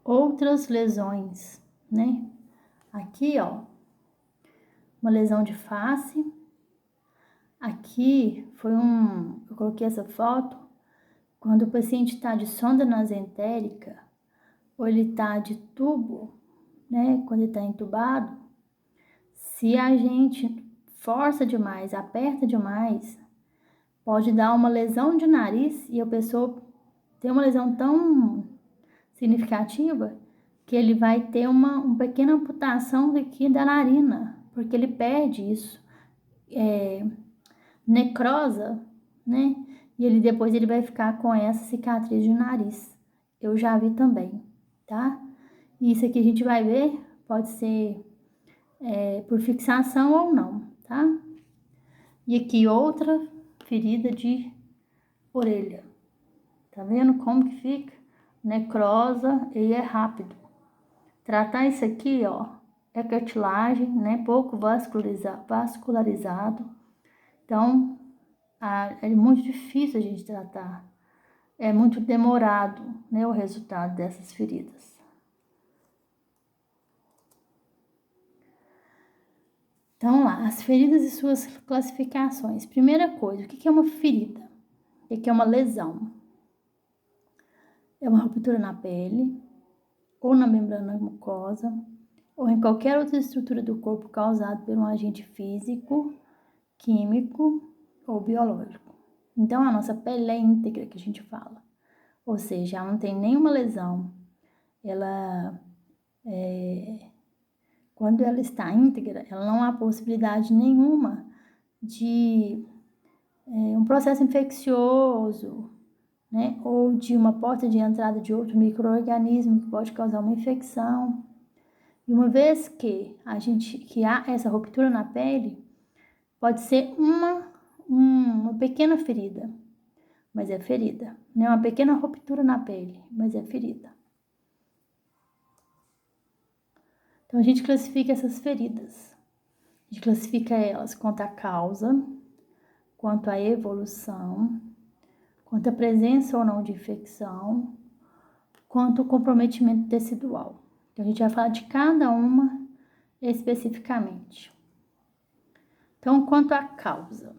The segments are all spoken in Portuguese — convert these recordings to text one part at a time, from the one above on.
outras lesões, né? Aqui, ó, uma lesão de face. Aqui eu coloquei essa foto quando o paciente está de sonda nasentérica ou ele está de tubo, né? Quando ele está entubado, se a gente força demais, aperta demais, pode dar uma lesão de nariz e a pessoa tem uma lesão tão significativa que ele vai ter uma pequena amputação aqui da narina, porque ele perde isso, necrosa, né? E depois ele vai ficar com essa cicatriz de nariz. Eu já vi também, tá? E isso aqui a gente vai ver, pode ser por fixação ou não, tá? E aqui outra ferida de orelha. Tá vendo como que fica? Necrosa e é rápido. Tratar isso aqui, ó, é cartilagem, né? Pouco vascularizado. Então, é muito difícil a gente tratar. É muito demorado, né, o resultado dessas feridas. Então, lá, as feridas e suas classificações. Primeira coisa, o que é uma ferida? O que é uma lesão? É uma ruptura na pele, ou na membrana mucosa, ou em qualquer outra estrutura do corpo causada por um agente físico, químico ou biológico. Então, a nossa pele é íntegra, que a gente fala. Ou seja, ela não tem nenhuma lesão. Quando ela está íntegra, ela não há possibilidade nenhuma de um processo infeccioso, né? Ou de uma porta de entrada de outro micro-organismo que pode causar uma infecção. E uma vez que há essa ruptura na pele, pode ser uma pequena ferida, mas é ferida. Não é uma pequena ruptura na pele, mas é ferida. Então, a gente classifica essas feridas. A gente classifica elas quanto à causa, quanto à evolução, quanto à presença ou não de infecção, quanto ao comprometimento tecidual. Então, a gente vai falar de cada uma especificamente. Então, quanto à causa,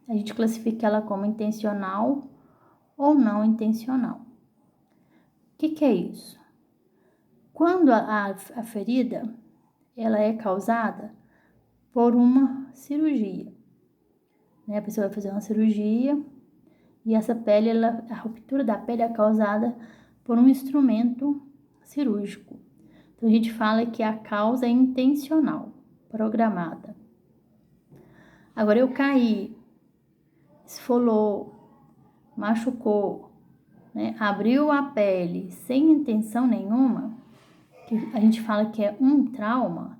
a gente classifica ela como intencional ou não intencional. O que é isso? Quando a ferida ela é causada por uma cirurgia, né? A pessoa vai fazer uma cirurgia e essa pele, a ruptura da pele é causada por um instrumento cirúrgico. Então, a gente fala que a causa é intencional, programada. Agora, eu caí, esfolou, machucou, né? Abriu a pele sem intenção nenhuma, que a gente fala que é um trauma,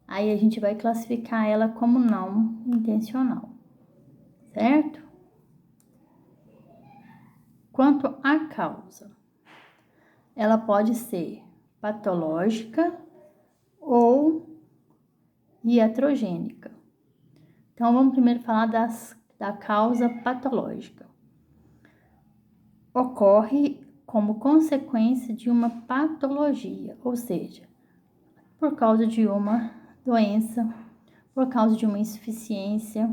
aí a gente vai classificar ela como não intencional, certo? Quanto à causa, ela pode ser patológica ou iatrogênica. Então, vamos primeiro falar da causa patológica. Ocorre como consequência de uma patologia, ou seja, por causa de uma doença, por causa de uma insuficiência.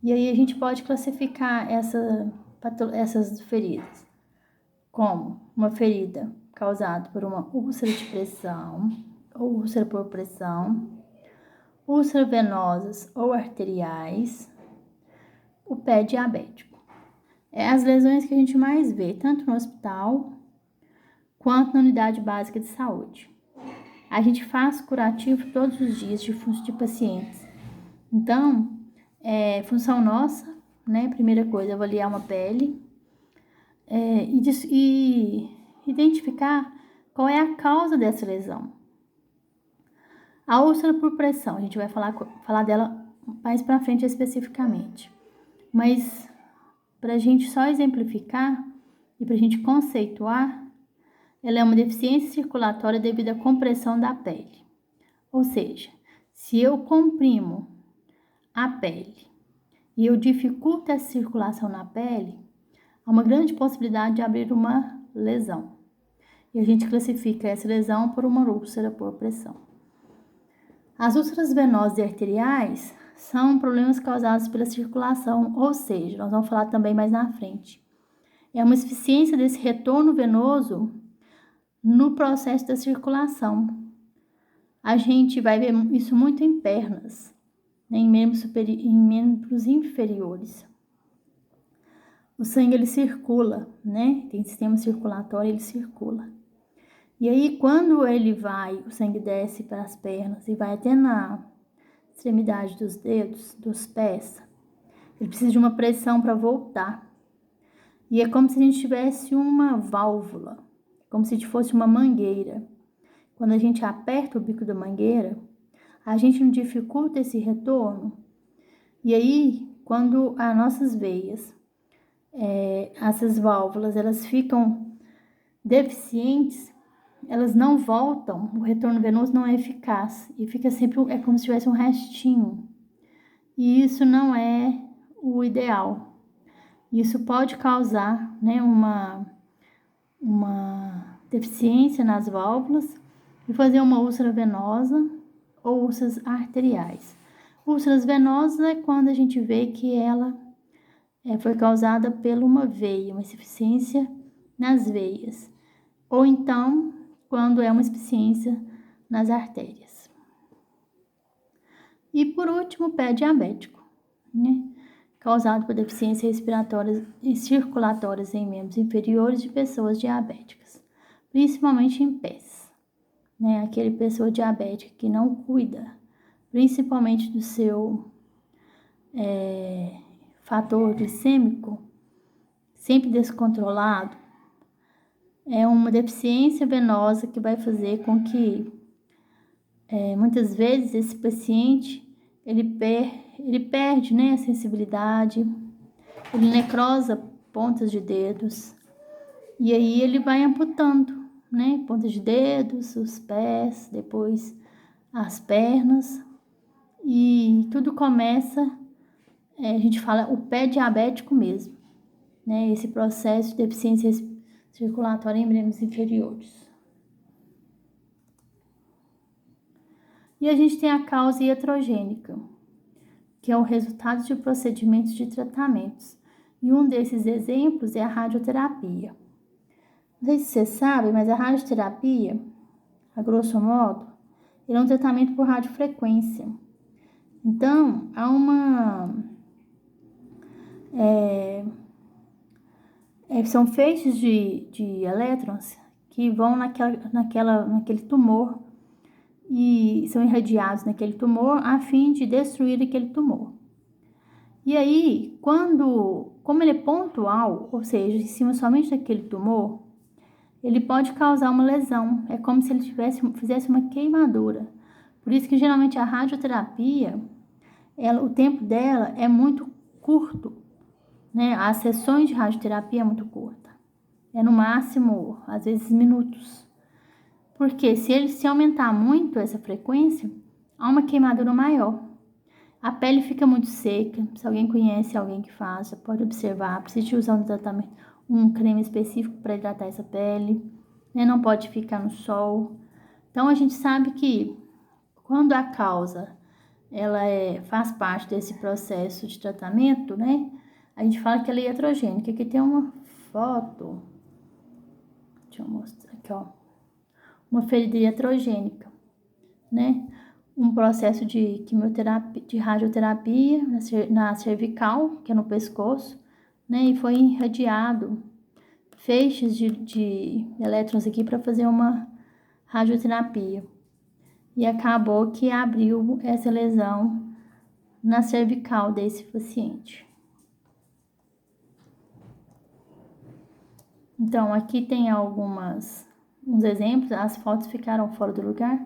E aí a gente pode classificar essas feridas como uma ferida causada por uma úlcera de pressão ou úlcera por pressão, úlceras venosas ou arteriais, o pé diabético. É as lesões que a gente mais vê, tanto no hospital quanto na unidade básica de saúde. A gente faz curativo todos os dias de pacientes. Então, função nossa, né? Primeira coisa, avaliar uma pele e identificar qual é a causa dessa lesão. A úlcera por pressão, a gente vai falar dela mais para frente especificamente. Mas, para a gente só exemplificar e para a gente conceituar, ela é uma deficiência circulatória devido à compressão da pele. Ou seja, se eu comprimo a pele e eu dificulto essa circulação na pele, há uma grande possibilidade de abrir uma lesão. E a gente classifica essa lesão por uma úlcera por pressão. As úlceras venosas e arteriais são problemas causados pela circulação, ou seja, nós vamos falar também mais na frente. É uma insuficiência desse retorno venoso no processo da circulação. A gente vai ver isso muito em pernas, né, em membros inferiores. O sangue, ele circula, né? Tem sistema circulatório, ele circula. E aí, quando o sangue desce para as pernas e vai até na extremidade dos dedos, dos pés, ele precisa de uma pressão para voltar. E é como se a gente tivesse uma válvula, como se fosse uma mangueira. Quando a gente aperta o bico da mangueira, a gente não dificulta esse retorno. E aí, quando as nossas veias, essas válvulas, elas ficam deficientes, elas não voltam, o retorno venoso não é eficaz e fica sempre, é como se tivesse um restinho. E isso não é o ideal. Isso pode causar, né, uma deficiência nas válvulas e fazer uma úlcera venosa ou úlceras arteriais. Úlceras venosas é quando a gente vê que ela foi causada por uma veia, uma insuficiência nas veias. Ou então, quando é uma insuficiência nas artérias. E por último, o pé diabético, né? Causado por deficiências respiratórias e circulatórias em membros inferiores de pessoas diabéticas, principalmente em pés, né? Aquele pessoa diabética que não cuida, principalmente do seu fator glicêmico, sempre descontrolado, é uma deficiência venosa que vai fazer com que muitas vezes esse paciente ele perde, né, a sensibilidade, ele necrosa pontas de dedos e aí ele vai amputando, né, pontas de dedos, os pés, depois as pernas e tudo começa, a gente fala o pé diabético mesmo, né, esse processo de deficiência circulatória em membros inferiores. E a gente tem a causa iatrogênica, que é o resultado de procedimentos de tratamentos. E um desses exemplos é a radioterapia. Não sei se você sabe, mas a radioterapia, a grosso modo, é um tratamento por radiofrequência. Então, há são feixes de elétrons que vão naquele tumor e são irradiados naquele tumor a fim de destruir aquele tumor. E aí, como ele é pontual, ou seja, em cima somente daquele tumor, ele pode causar uma lesão. É como se ele fizesse uma queimadura. Por isso que geralmente a radioterapia, o tempo dela é muito curto, né? As sessões de radioterapia é muito curta. É no máximo, às vezes, minutos. Porque se aumentar muito essa frequência, há uma queimadura maior. A pele fica muito seca. Se alguém conhece alguém que faça, pode observar. Precisa usar um creme específico para hidratar essa pele, né? Não pode ficar no sol. Então a gente sabe que quando a causa faz parte desse processo de tratamento, né? A gente fala que ela é iatrogênica. Aqui tem uma foto. Deixa eu mostrar aqui, ó. Uma ferida iatrogênica, né? Um processo de quimioterapia, de radioterapia na cervical, que é no pescoço, né? E foi irradiado feixes de elétrons aqui para fazer uma radioterapia. E acabou que abriu essa lesão na cervical desse paciente. Então, aqui tem uns exemplos, as fotos ficaram fora do lugar,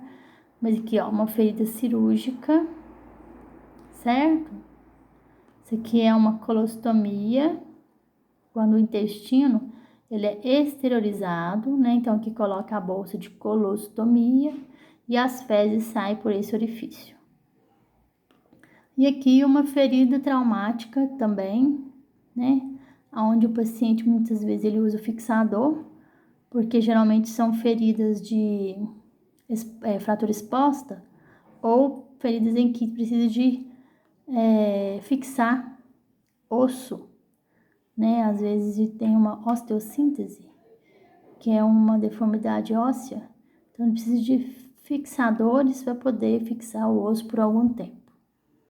mas aqui, ó, uma ferida cirúrgica, certo? Isso aqui é uma colostomia, quando o intestino, ele é exteriorizado, né? Então, aqui coloca a bolsa de colostomia e as fezes saem por esse orifício. E aqui uma ferida traumática também, né? Onde o paciente, muitas vezes, ele usa o fixador porque geralmente são feridas de fratura exposta ou feridas em que precisa de fixar osso, né? Às vezes tem uma osteossíntese, que é uma deformidade óssea, então precisa de fixadores para poder fixar o osso por algum tempo.